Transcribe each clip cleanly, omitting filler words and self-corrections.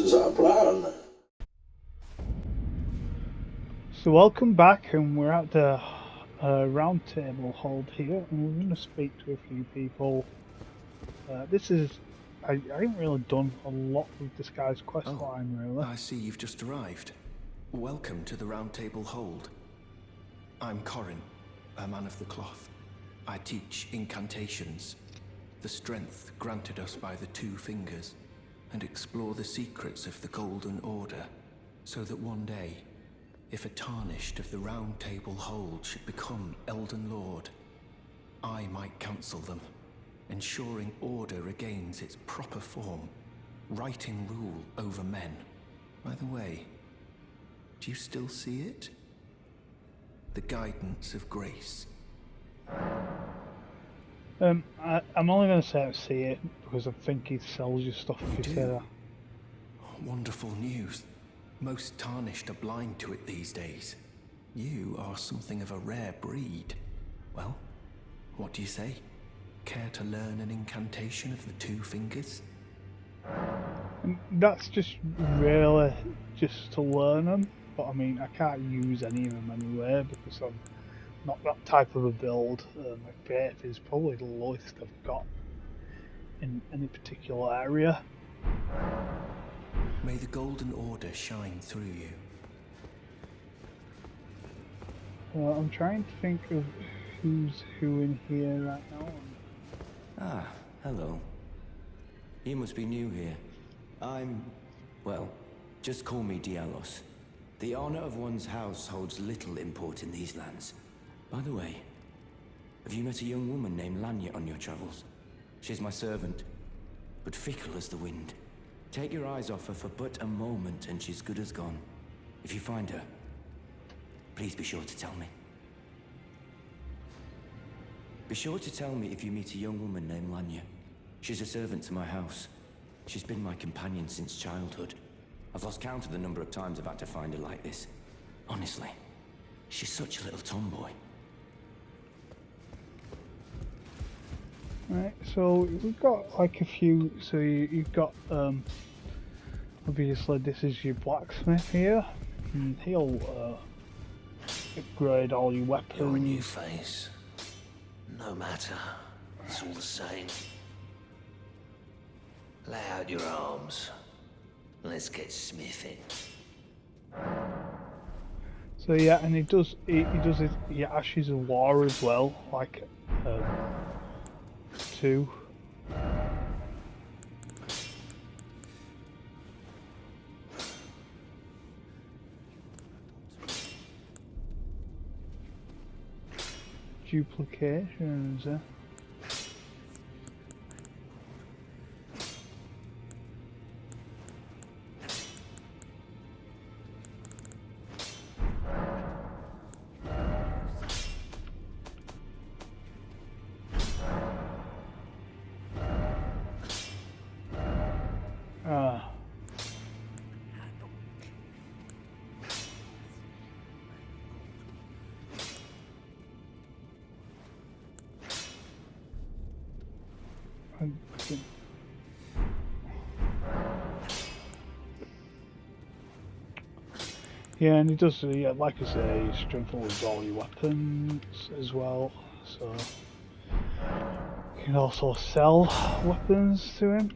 is our plan. So welcome back, and we're at the round table hold here, and we're going to speak to a few people. I haven't really done a lot with this guy's quest line, really. I see you've just arrived. Welcome to the Round Table Hold. I'm Corin, a man of the cloth. I teach incantations, the strength granted us by the two fingers, and explore the secrets of the Golden Order, so that one day, if a tarnished of the Round Table Hold should become Elden Lord, I might counsel them, ensuring order regains its proper form, righting rule over men. By the way, do you still see it? The guidance of grace. I'm only going to say I see it because I think he sells you stuff if you say that. Wonderful news. Most tarnished are blind to it these days. You are something of a rare breed. Well, what do you say? Care to learn an incantation of the two fingers? And that's just really just to learn them, but I mean, I can't use any of them anyway because I'm not that type of a build. My faith is probably the lowest I've got in any particular area. May the Golden Order shine through you. I'm trying to think of who's who in here right now. Ah, hello. You must be new here. Well, just call me Dialos. The honor of one's house holds little import in these lands. By the way, have you met a young woman named Lanya on your travels? She's my servant, but fickle as the wind. Take your eyes off her for but a moment and she's good as gone. If you find her, please be sure to tell me. Be sure to tell me if you meet a young woman named Lanya. She's a servant to my house. She's been my companion since childhood. I've lost count of the number of times I've had to find her like this. Honestly, she's such a little tomboy. Right, so we've got like a few. So you've got obviously this is your blacksmith here, and he'll upgrade all your weapons. You're a new face. No matter, it's all the same. Lay out your arms. Let's get smithing. So yeah, and he does his Ashes of War as well, like two. Duplications, eh? Yeah, and he does, yeah, like I say, he strengthens all your weapons as well, so you can also sell weapons to him.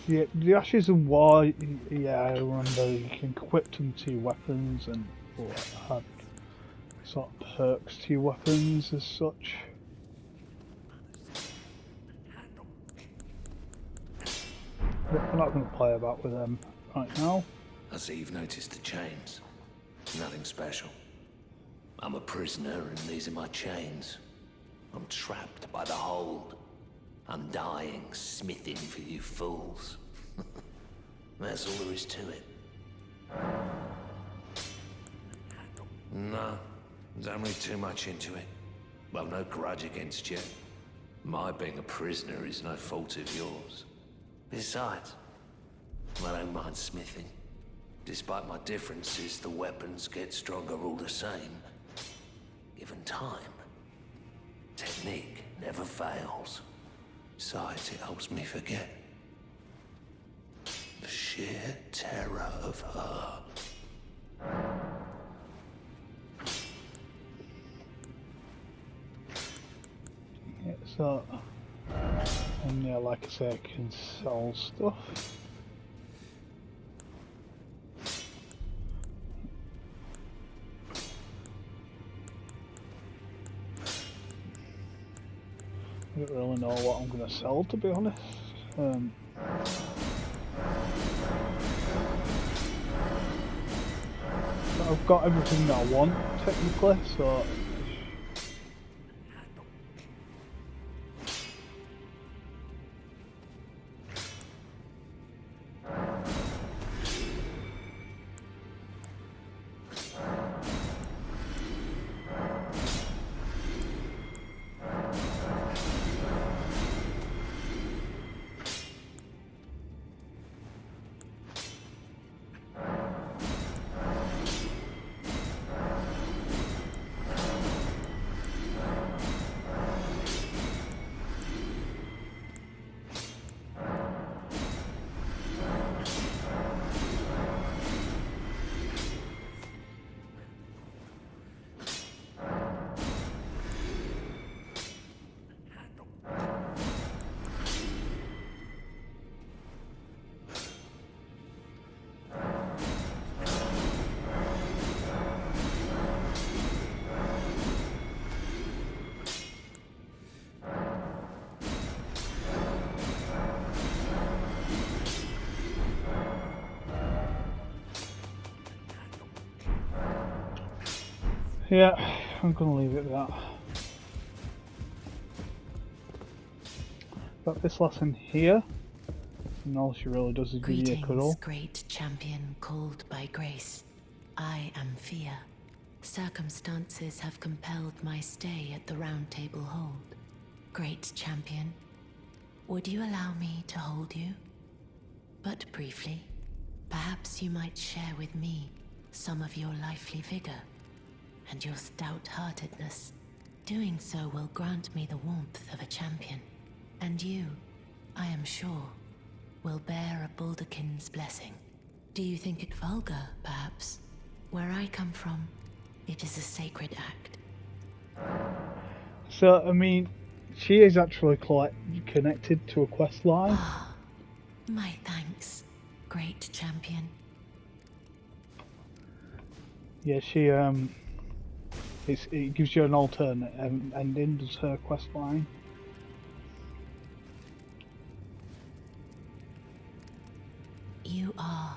Yeah, the Ashes of War, yeah, I remember you can equip them to your weapons and add sort of perks to your weapons as such. But we're not going to play about with them right now. I see you've noticed the chains. Nothing special. I'm a prisoner and these are my chains. I'm trapped by the hold. I'm dying, smithing for you fools. That's all there is to it. No, there's only too much into it. Well, no grudge against you. My being a prisoner is no fault of yours. Besides, I don't mind smithing. Despite my differences, the weapons get stronger all the same. Given time, technique never fails. Besides, it helps me forget the sheer terror of her. Yeah, so, and yeah, like I say, I can sell stuff. I don't really know what I'm going to sell, to be honest. I've got everything that I want, technically, so... Yeah, I'm gonna leave it at that. Got this lesson here, and all she really does is give you a cuddle. Great champion called by grace. I am Fear. Circumstances have compelled my stay at the Round Table Hold. Great champion, would you allow me to hold you? But briefly, perhaps you might share with me some of your lively vigor and your stout-heartedness. Doing so will grant me the warmth of a champion, and you, I am sure, will bear a Baldakin's blessing. Do you think it vulgar, perhaps? Where I come from, it is a sacred act. So, I mean, she is actually quite connected to a quest line. Ah, my thanks, great champion. Yeah, she, it gives you an alternate ending, does her quest line. You are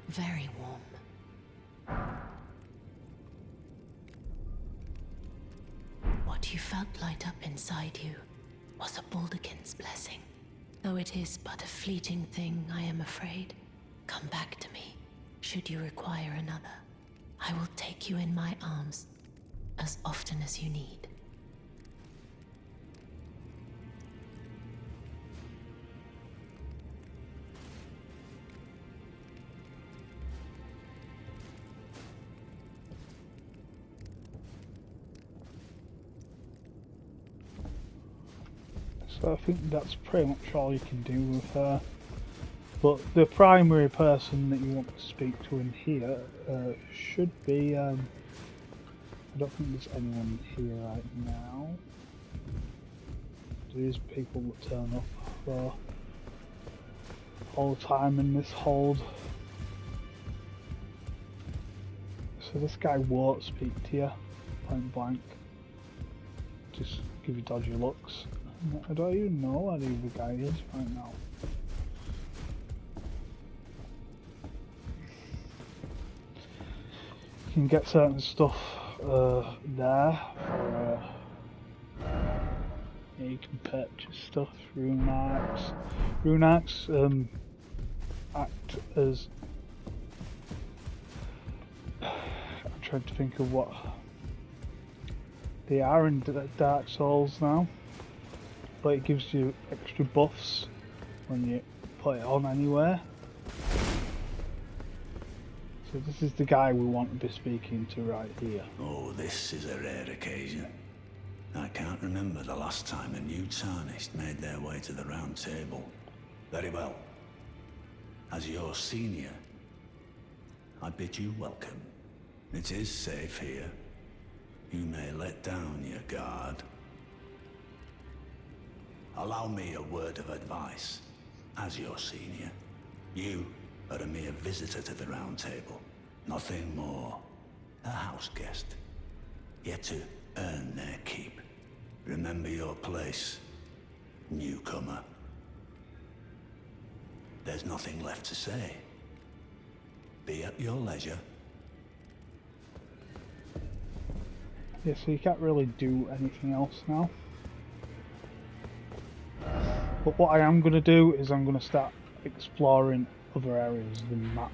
very warm. What you felt light up inside you was a Baldakin's blessing. Though it is but a fleeting thing, I am afraid. Come back to me, should you require another. I will take you in my arms as often as you need. So I think that's pretty much all you can do with her. But the primary person that you want to speak to in here should be, I don't think there's anyone here right now. There's people that turn up for all the time in this hold. So this guy won't speak to you, point blank. Just give you dodgy looks. I don't even know where the other guy is right now. You can get certain stuff there for yeah, you can purchase stuff, rune axe. Rune axe act as, I'm trying to think of what they are in Dark Souls now. but it gives you extra buffs when you put it on anywhere. So this is the guy we want to be speaking to right here. Oh, this is a rare occasion. I can't remember the last time a new tarnished made their way to the round table. Very well. As your senior, I bid you welcome. It is safe here. You may let down your guard. Allow me a word of advice. As your senior, you are a mere visitor to the round table. Nothing more. A house guest. Yet to earn their keep. Remember your place, newcomer. There's nothing left to say. Be at your leisure. Yeah, so you can't really do anything else now. But what I am going to do is I'm going to start exploring other areas of the map.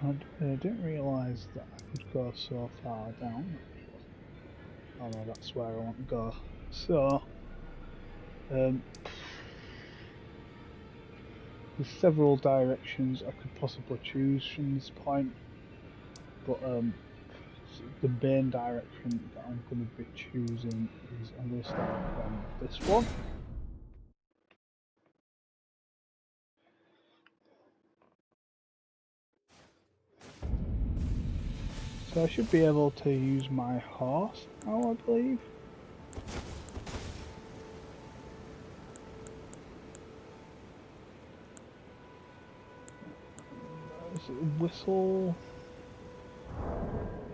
I didn't realise that I could go so far down. Oh no, that's where I want to go. So, there's several directions I could possibly choose from this point, but the main direction that I'm going to be choosing is I'm going to start from this one. So I should be able to use my horse now, I believe. Is it a whistle?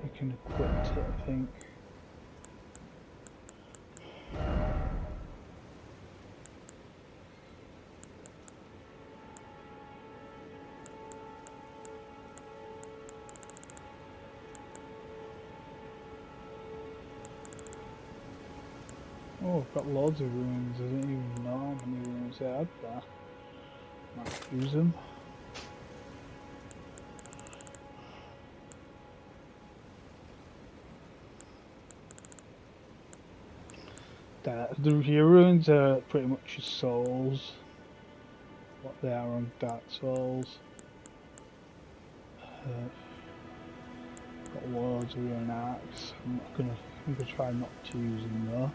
You can equip it, I think. Oh, I've got loads of runes. I didn't even know how many runes I had there. Might use them. The runes are pretty much your souls. What they are on Dark Souls. Got loads of rune arcs. I'm gonna try not to use them though.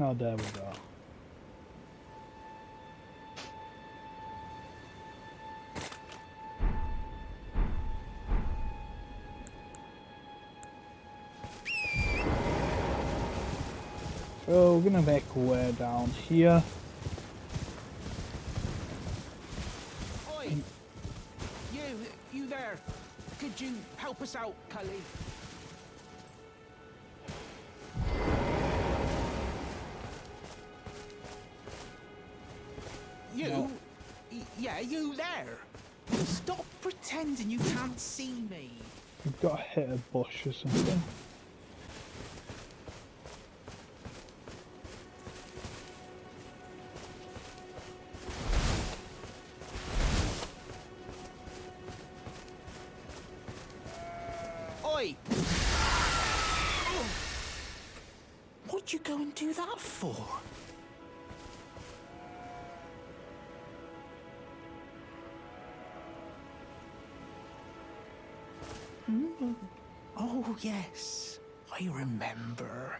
Oh, there we go. So we're gonna make our way down here. Oi! You there? Could you help us out, Cully? You? No. Yeah, you there? Stop pretending you can't see me. We've got to hit a bush or something. Oi! What'd you go and do that for? Oh, yes. I remember.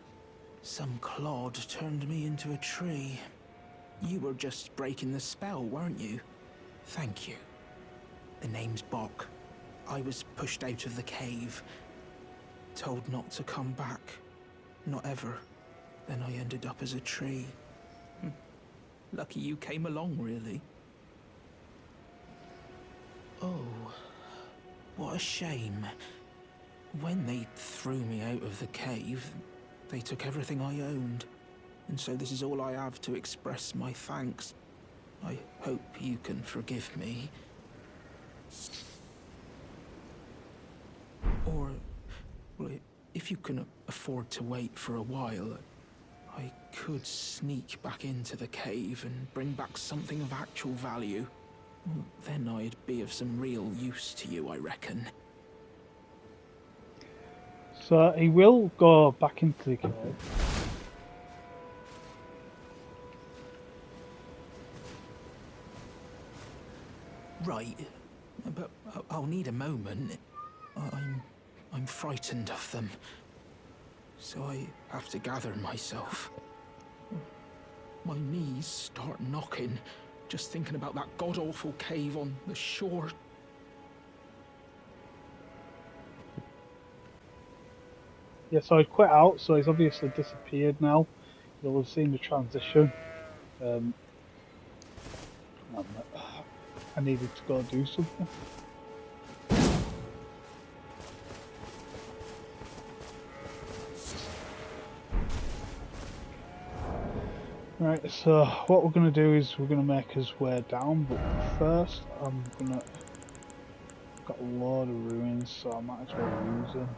Some clod turned me into a tree. You were just breaking the spell, weren't you? Thank you. The name's Bok. I was pushed out of the cave. Told not to come back. Not ever. Then I ended up as a tree. Lucky you came along, really. Oh, what a shame. When they threw me out of the cave, they took everything I owned. And so this is all I have to express my thanks. I hope you can forgive me. Or, well, if you can afford to wait for a while, I could sneak back into the cave and bring back something of actual value. Then I'd be of some real use to you, I reckon. So he will go back into the cave. Right, but I'll need a moment. I'm frightened of them, so I have to gather myself. My knees start knocking, just thinking about that god-awful cave on the shore. Yeah, so he quit out, so he's obviously disappeared now. You'll have seen the transition. Um, I needed to go do something. Right, so what we're going to do is we're going to make us way down, but first got a load of ruins, so I might as well use them.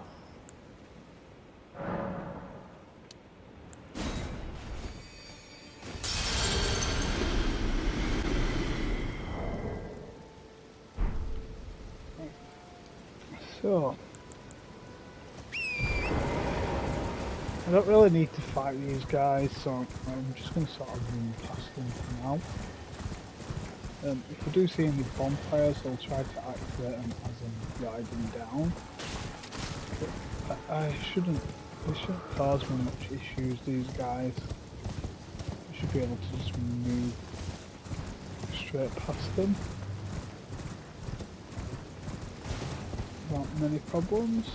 So, I don't really need to fight these guys, so I'm just going to sort of run past them for now. If I do see any bonfires, I'll try to activate them as I'm riding down. But they shouldn't cause me much issues, these guys. I should be able to just move straight past them without many problems.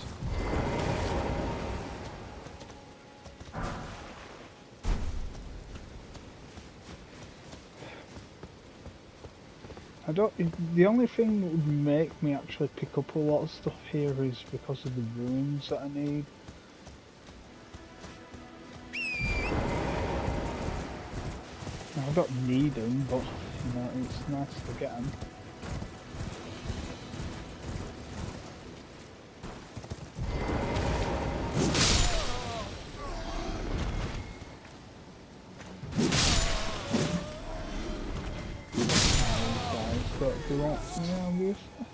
The only thing that would make me actually pick up a lot of stuff here is because of the ruins that I need. Now, I don't need them, but you know, it's nice to get them. But they won't, yeah, obviously.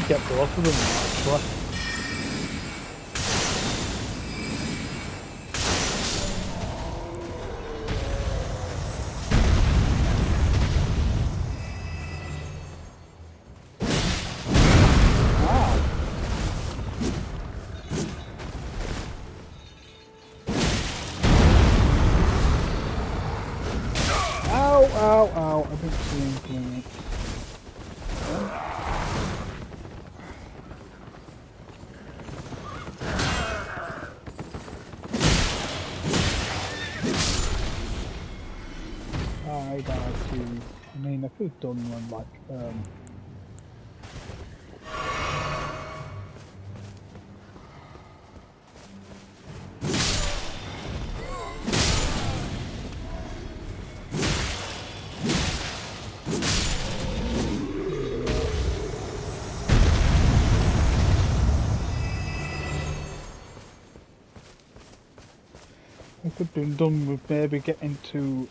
Get both of them actually. Ow, ow, ow, I didn't see him coming. I died too. I mean, I could have done one like, I could have been done with maybe getting to,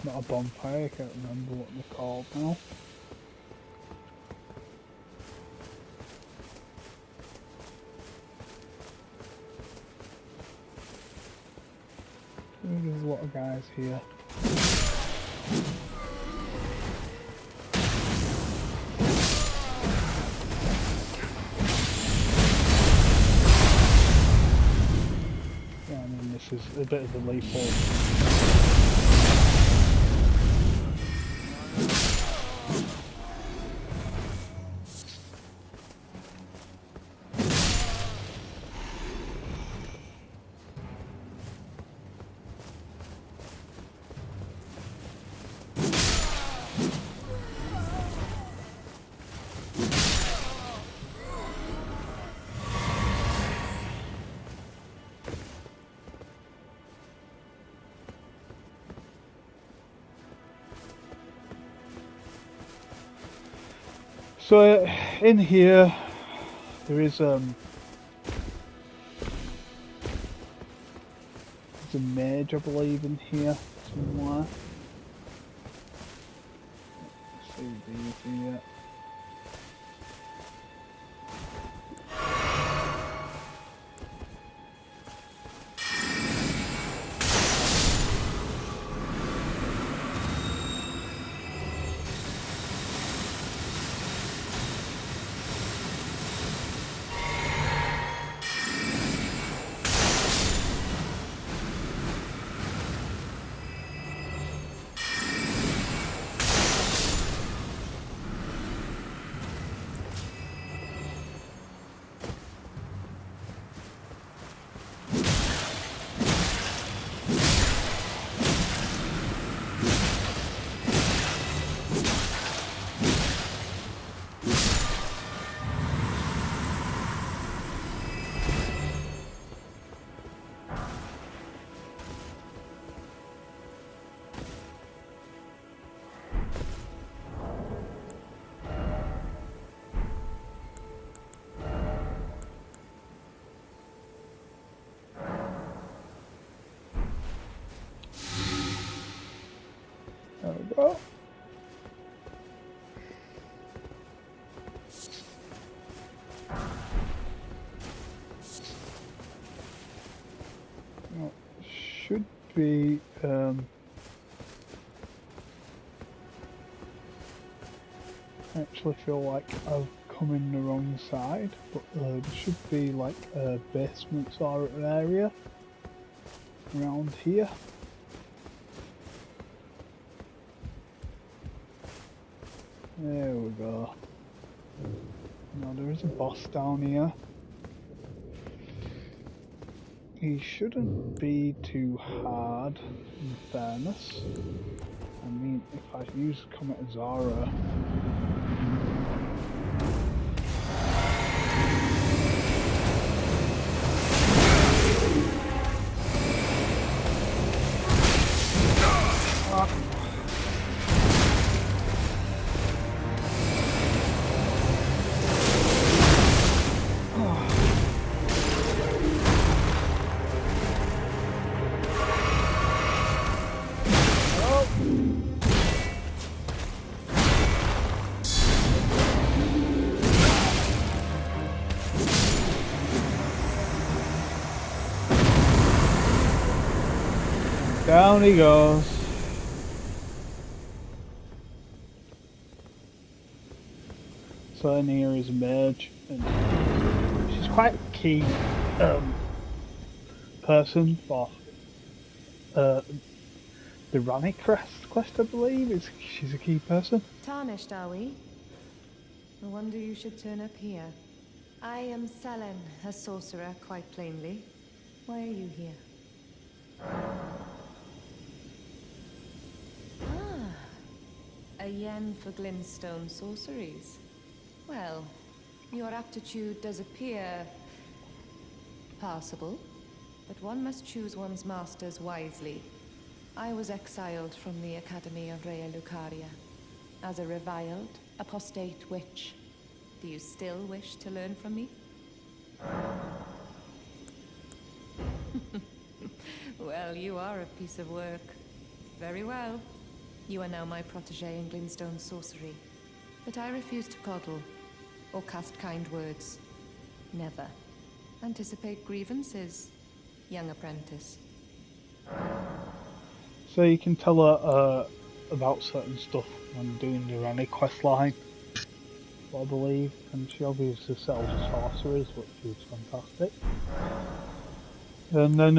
not a bonfire, I can't remember what they're called now. There's a lot of guys here. Yeah, I mean, this is a bit of a lethal. So in here there is there's a mage, I believe, in here somewhere. Let's see these here. There we go. Well, should be I actually feel like I've come in the wrong side, but there should be like a basement sort of area around here. There we go. Now there is a boss down here. He shouldn't be too hard, in fairness. I mean, if I use Comet Zara... Down he goes. So in here is a mage, and she's quite a key person for the Rani quest, I believe. She's a key person. Tarnished, are we? No wonder you should turn up here. I am Selen, a sorcerer, quite plainly. Why are you here? A yen for glintstone sorceries. Well, your aptitude does appear passable, but one must choose one's masters wisely. I was exiled from the Academy of Rea Lucaria as a reviled, apostate witch. Do you still wish to learn from me? Well, you are a piece of work. Very well. You are now my protégé in glintstone sorcery. But I refuse to coddle, or cast kind words. Never. Anticipate grievances, young apprentice. So you can tell her about certain stuff when doing the Rani quest line, I believe, and she obviously sells sorceries, which is fantastic. And then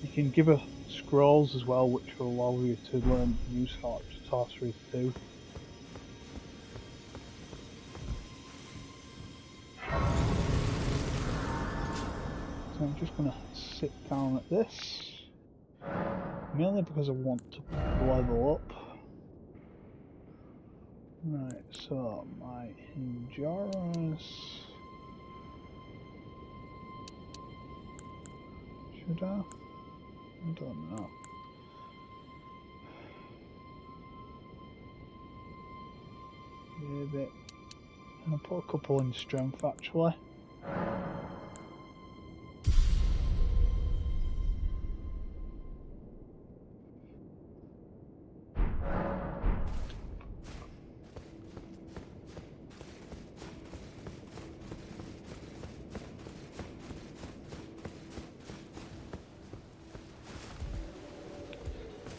you can give her scrolls as well, which will allow you to learn new sorceries too. So I'm just going to sit down at this, mainly because I want to level up. Right, so my endurance... Should I? I don't know. Save it. I'll put a couple in strength actually.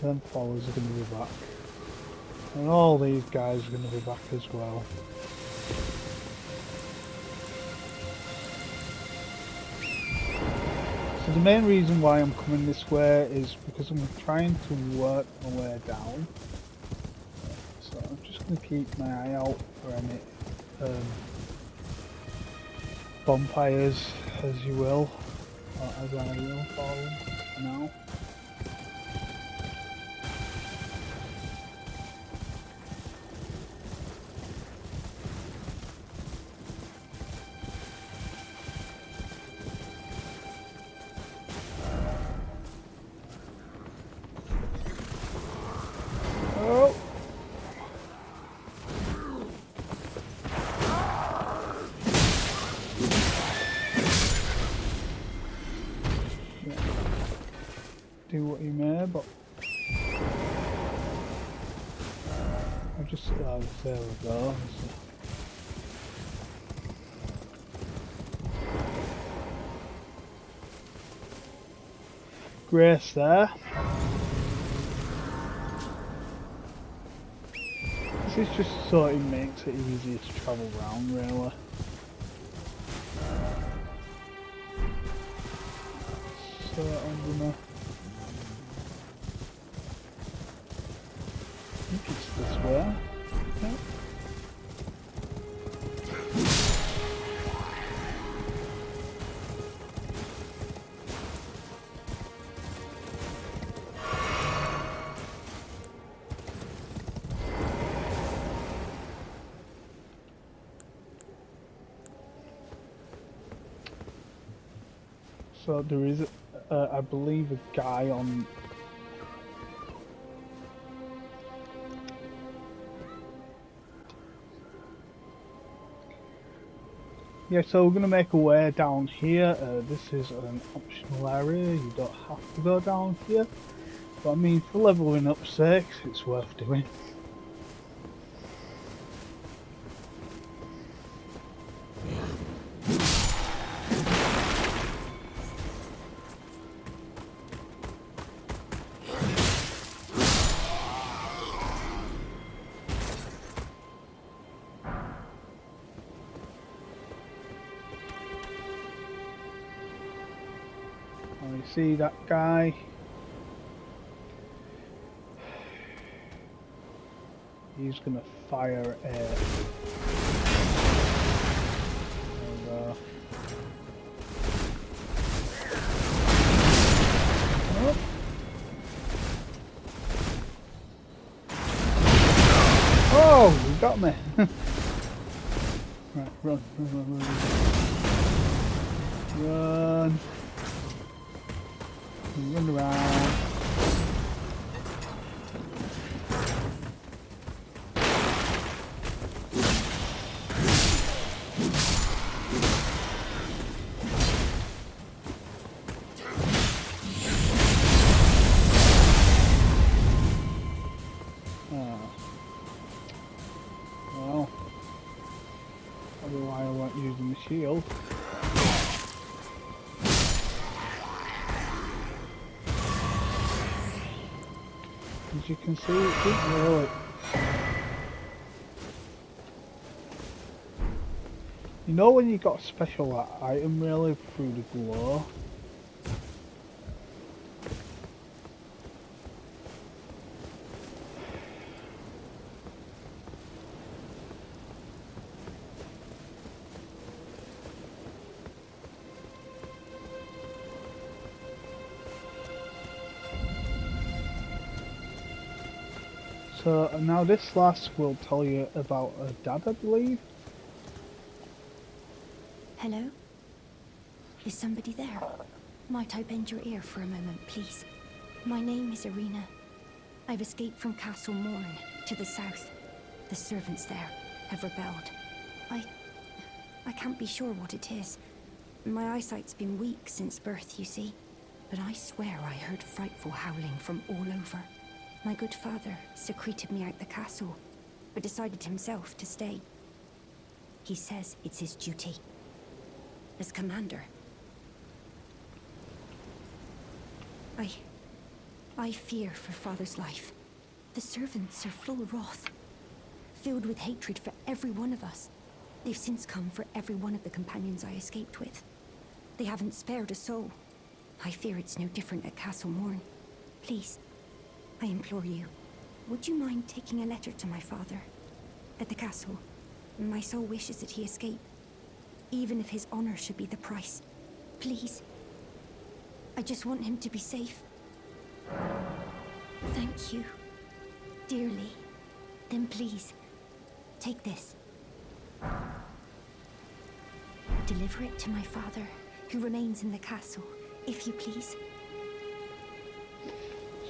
Them followers are going to be back. And all these guys are going to be back as well. So the main reason why I'm coming this way is because I'm trying to work my way down. So I'm just going to keep my eye out for any bonfires, as you will, or as I will call them now. Oh! Yeah. Do what you may, but I just there we go. Grace there. This is just so it makes it easier to travel around, really. So I'm gonna. I think it's this way. Yeah. So there is, I believe, a guy on. Yeah, so we're going to make a way down here. This is an optional area, you don't have to go down here. But I mean, for leveling up sakes, it's worth doing. You see that guy? He's gonna fire air. There we go. Oh. Oh, you got me. Right, run, run, run, run. Run. Run around. Well, probably why I wasn't using the shield. As you can see, it didn't really. You know when you got a special item really through the glow? So now this last will tell you about a dad, I believe. Hello? Is somebody there? Might I bend your ear for a moment, please? My name is Irina. I've escaped from Castle Morn, to the south. The servants there. have rebelled. I can't be sure what it is. My eyesight's been weak since birth, you see. But I swear I heard frightful howling from all over. My good father secreted me out the castle, but decided himself to stay. He says it's his duty. As commander. I fear for father's life. The servants are full of wrath, filled with hatred for every one of us. They've since come for every one of the companions I escaped with. They haven't spared a soul. I fear it's no different at Castle Morn. Please, I implore you, would you mind taking a letter to my father? At the castle, my sole wish is that he escape, even if his honor should be the price. Please. I just want him to be safe. Thank you, dearly. Then please, take this. Deliver it to my father, who remains in the castle, if you please.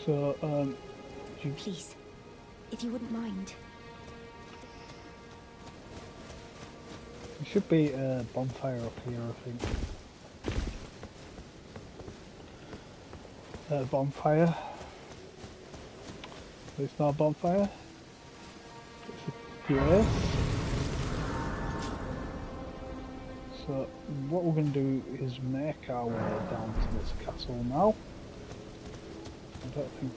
So, Please, if you wouldn't mind. there should be a bonfire up here, I think. Bonfire. It's not a bonfire. It's a grace. So what we're going to do is make our way down to this castle now. I don't think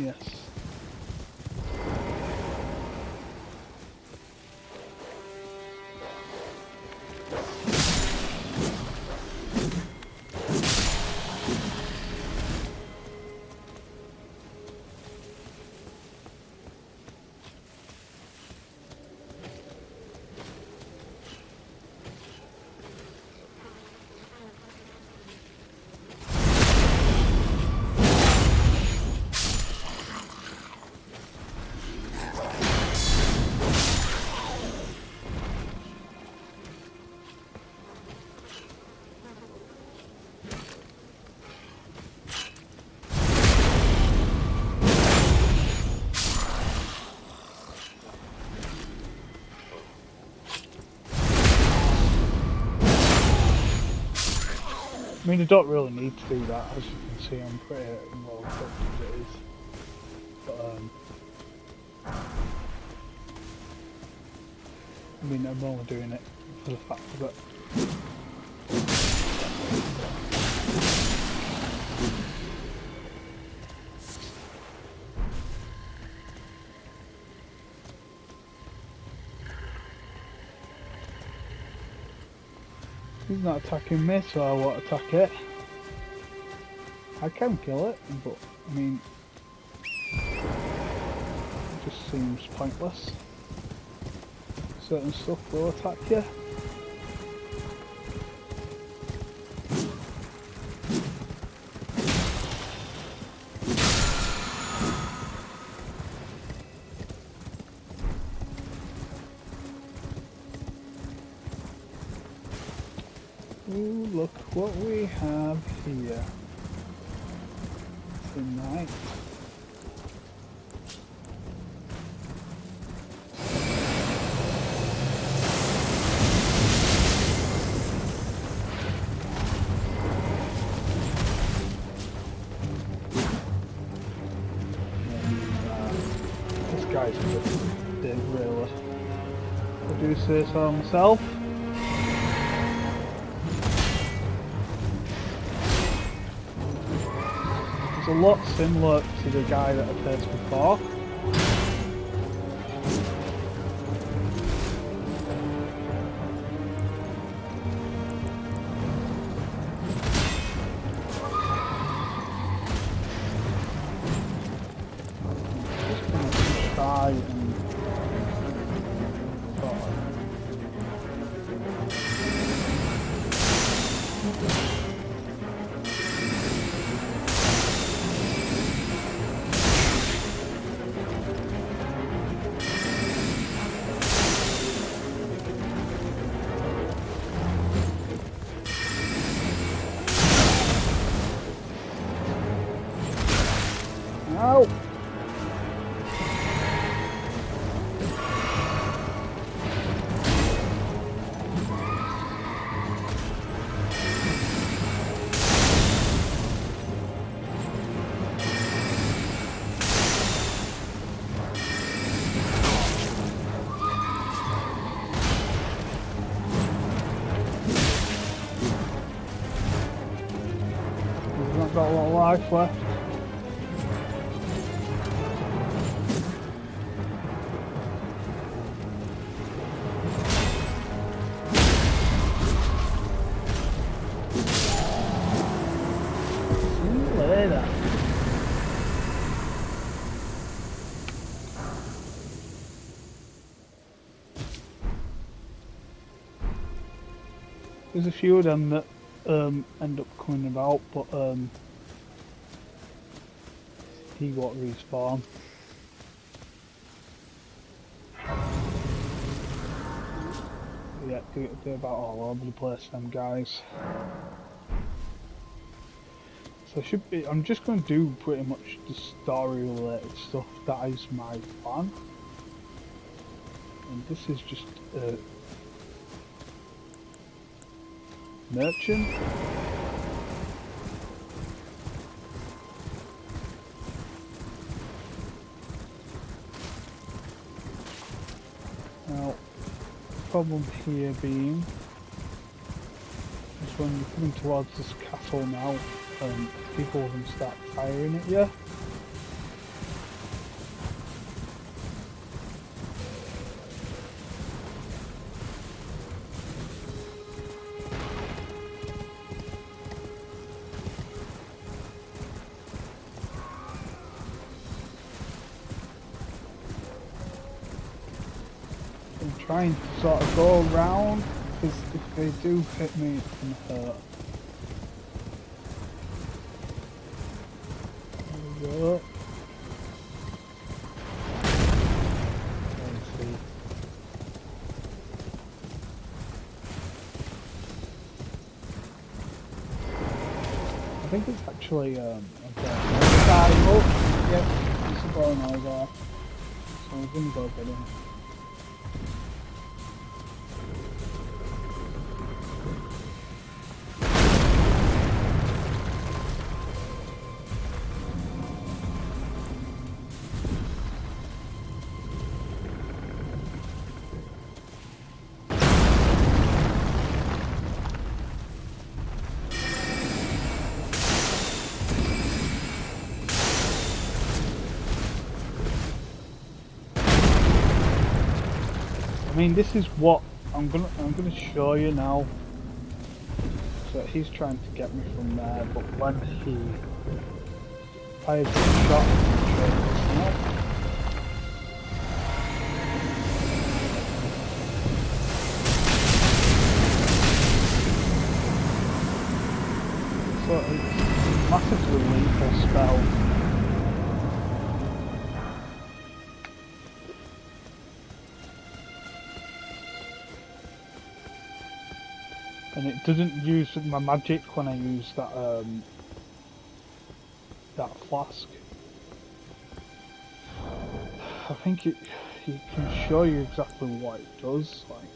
yes. I mean, I don't really need to do that, as you can see. I'm pretty well equipped as it is. But I mean, I'm only doing it for the fact of it. He's not attacking me, so I won't attack it. I can kill it, but I mean, it just seems pointless. Certain stuff will attack you. Ooh, look what we have here tonight. This guy's a bit really. I do say so myself. It's a lot similar to the guy that I faced before. Ow! We've not got a lot of life left. See you later. There's a few of them that end up coming about, but he won't respawn. Yeah, they're about all over the place, them guys. So I should be. I'm just going to do pretty much the story-related stuff. That is my plan, and this is just merchant. Now, problem here being is when you're coming towards this castle now, people can start firing at you. I'm trying to sort of go around, because if they do hit me, it's going to hurt. There we go. Let's see. I think it's actually okay. Oh, yep, it's a bone over. So I'm going to go get him. I mean, this is what I'm gonna show you now. So he's trying to get me from there, but when he fires a shot, I'm sure this now. So it's a massively lethal spell. And it doesn't use my magic when I use that that flask. I think it can show you exactly what it does. Like,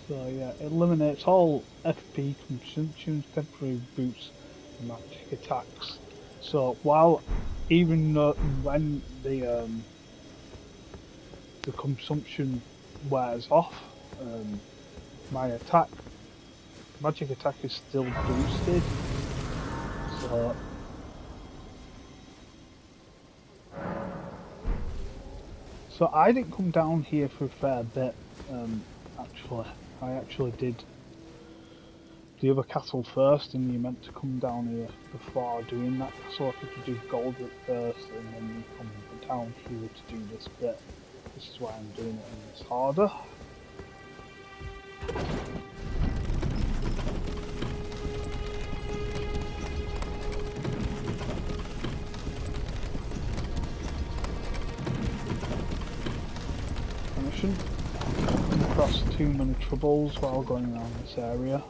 so yeah, it eliminates all FP consumptions, temporary boosts, and magic attacks. So while even when the consumption wears off, my magic attack is still boosted. So I didn't come down here for a fair bit. Actually, I actually did the other castle first, and you meant to come down here before doing that castle. I think you do Goldrick first, and then you come down here to do this bit. This is why I'm doing it in this order. And I shouldn't come across too many troubles while going around this area.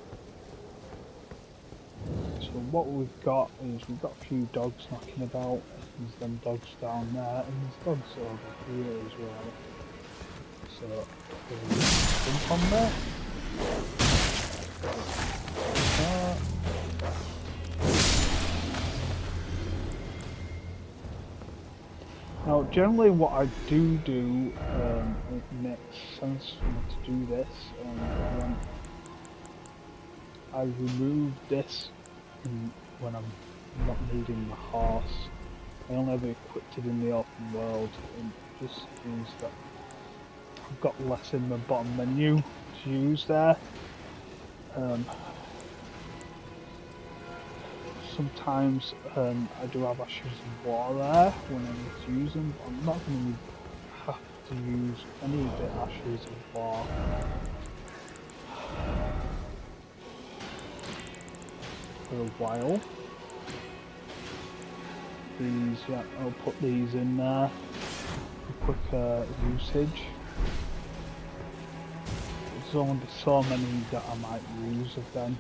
So what we've got is we've got a few dogs knocking about. There's them dogs down there, and there's dogs over here as well. So jump on there. Now, generally, what I do, it makes sense for me to do this, when I remove this when I'm not needing the horse. I only ever equipped it in the open world, and it just means that I've got less in the bottom menu to use there. Sometimes I do have ashes of war there when I need to use them, but I'm not going to have to use any of the ashes of war for a while. These, yeah, I'll put these in there for quicker usage. There's only so many that I might use of them.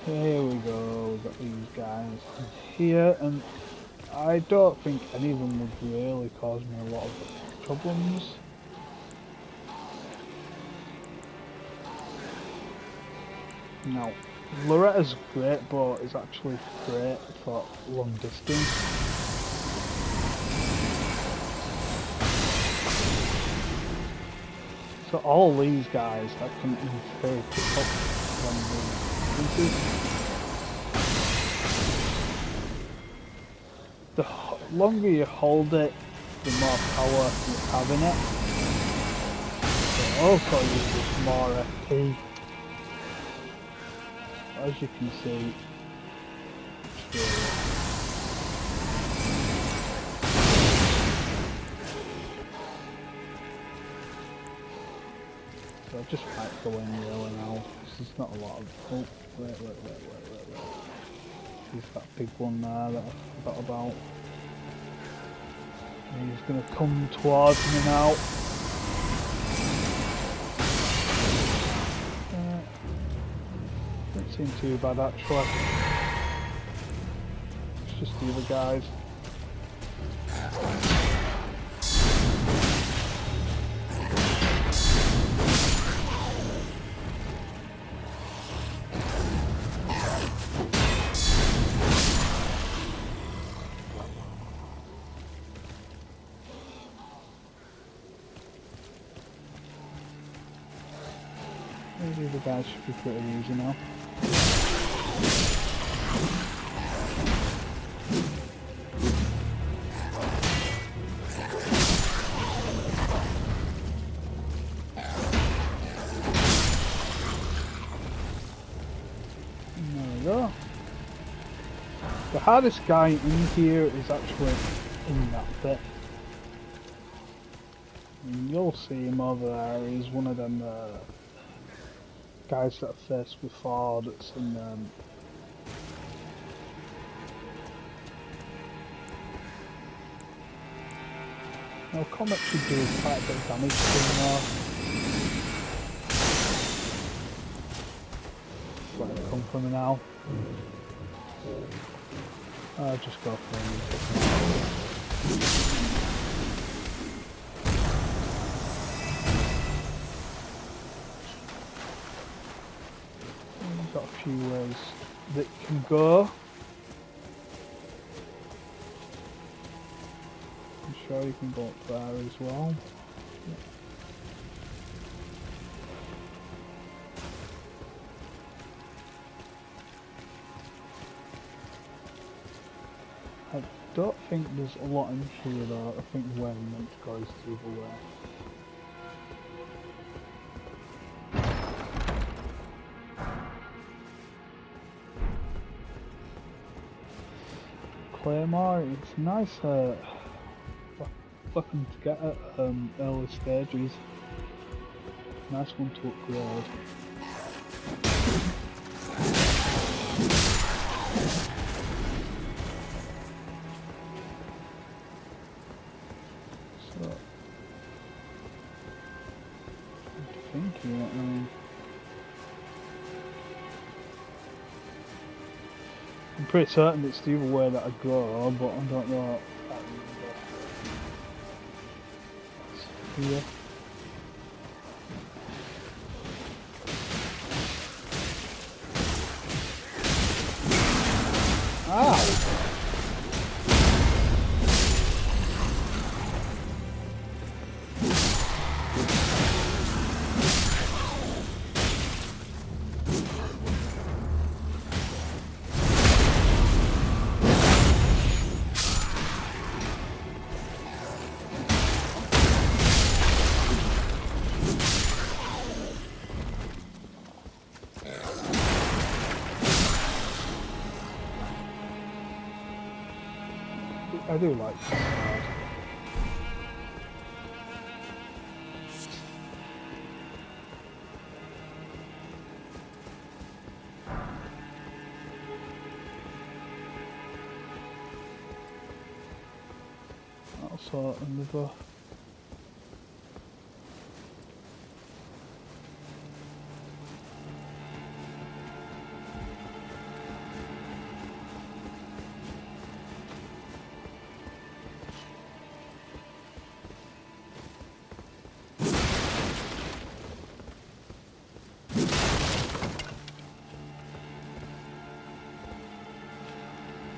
Here we go, we've got these guys here, and I don't think any of them would really cause me a lot of problems. Now, Loretta's great, but it's actually great for long distance. So all these guys I can in theory pick up from the pieces. The longer you hold it, the more power you have in it. It also uses more FP. As you can see, it's really... So I just might go in really now. This is not a lot of... Oh, wait. There's that big one there that I forgot about. And he's going to come towards me now. Don't seem too bad actually. It's just the other guys. Maybe the guys should be pretty easy now. There we go. The hardest guy in here is actually in that bit. And you'll see him over there. He's one of them guys that are faced before that's in now Comet should do quite a bit of damage to him now. Let him come for me now. I'll just go for him. Got a few ways that can go. I'm sure you can go up there as well. I don't think there's a lot in here though. I think where I'm meant to go is the other way. Claymore, it's nice weapon to get at early stages. Nice one to upgrade. So, I'm thinking, I'm pretty certain it's the other way that I go, but I don't know. I can't remember. Here. Ow! I do like that. Also another.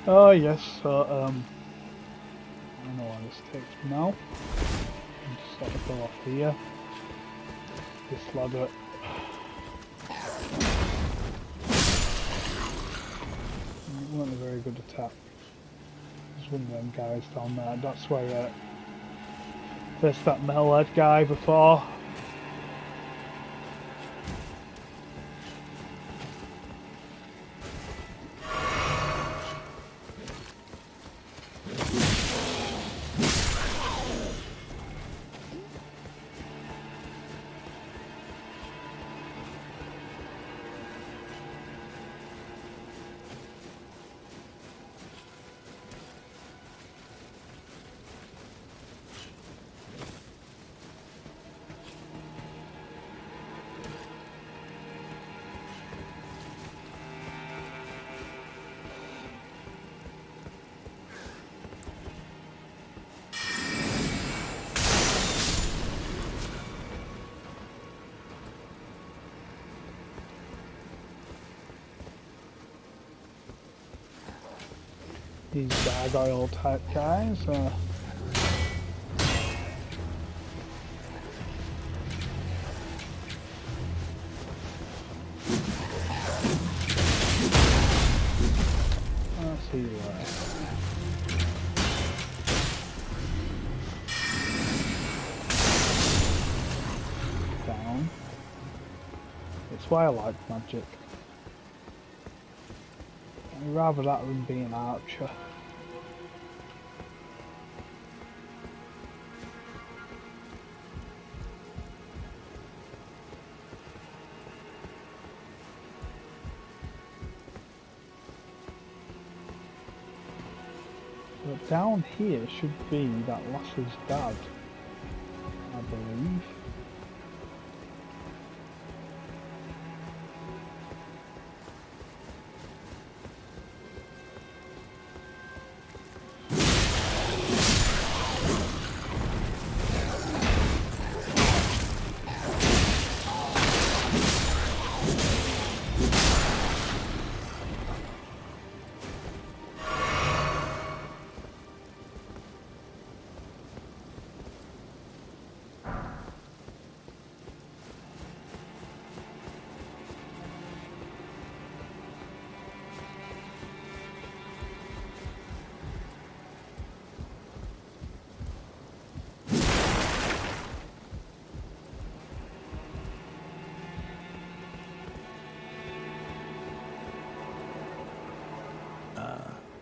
Oh yes, so I know where this takes me now. I'm just sort of go off here. This ladder. It wasn't a very good attack. There's one of them guys down there. That's where there's that metalhead guy before. These gargoyle type guys. I'll see you later. Down. It's why I like magic. I'd rather that than being an archer. But down here should be that lass's dad, I believe.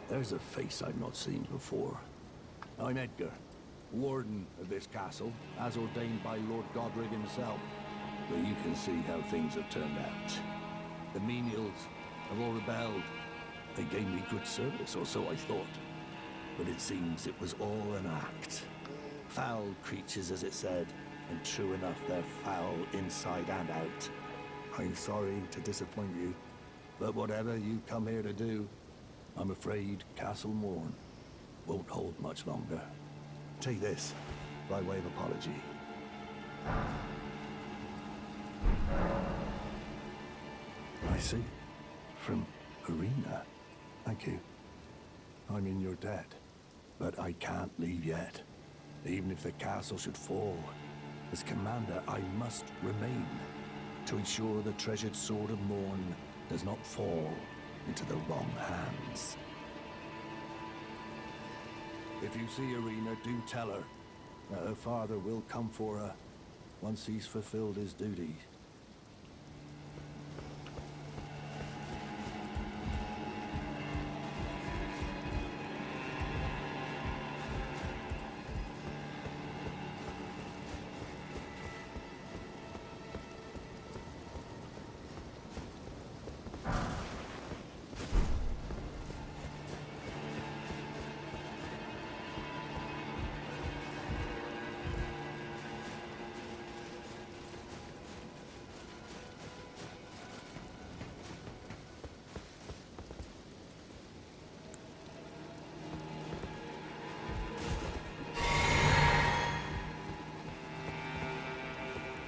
There's a face I've not seen before. I'm Edgar, warden of this castle, as ordained by Lord Godric himself. But you can see how things have turned out. The menials have all rebelled. They gave me good service, or so I thought. But it seems it was all an act. Foul creatures, as it said, and true enough, they're foul inside and out. I'm sorry to disappoint you, but whatever you come here to do, I'm afraid Castle Morn won't hold much longer. Take this, by way of apology. I see. From Arena. Thank you. I mean, you're dead. But I can't leave yet. Even if the castle should fall, as commander, I must remain to ensure the treasured Sword of Morn does not fall into the wrong hands. If you see Arena, do tell her that her father will come for her once he's fulfilled his duty.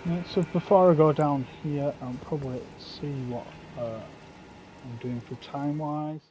Yeah, so before I go down here, I'll probably see what I'm doing for time-wise.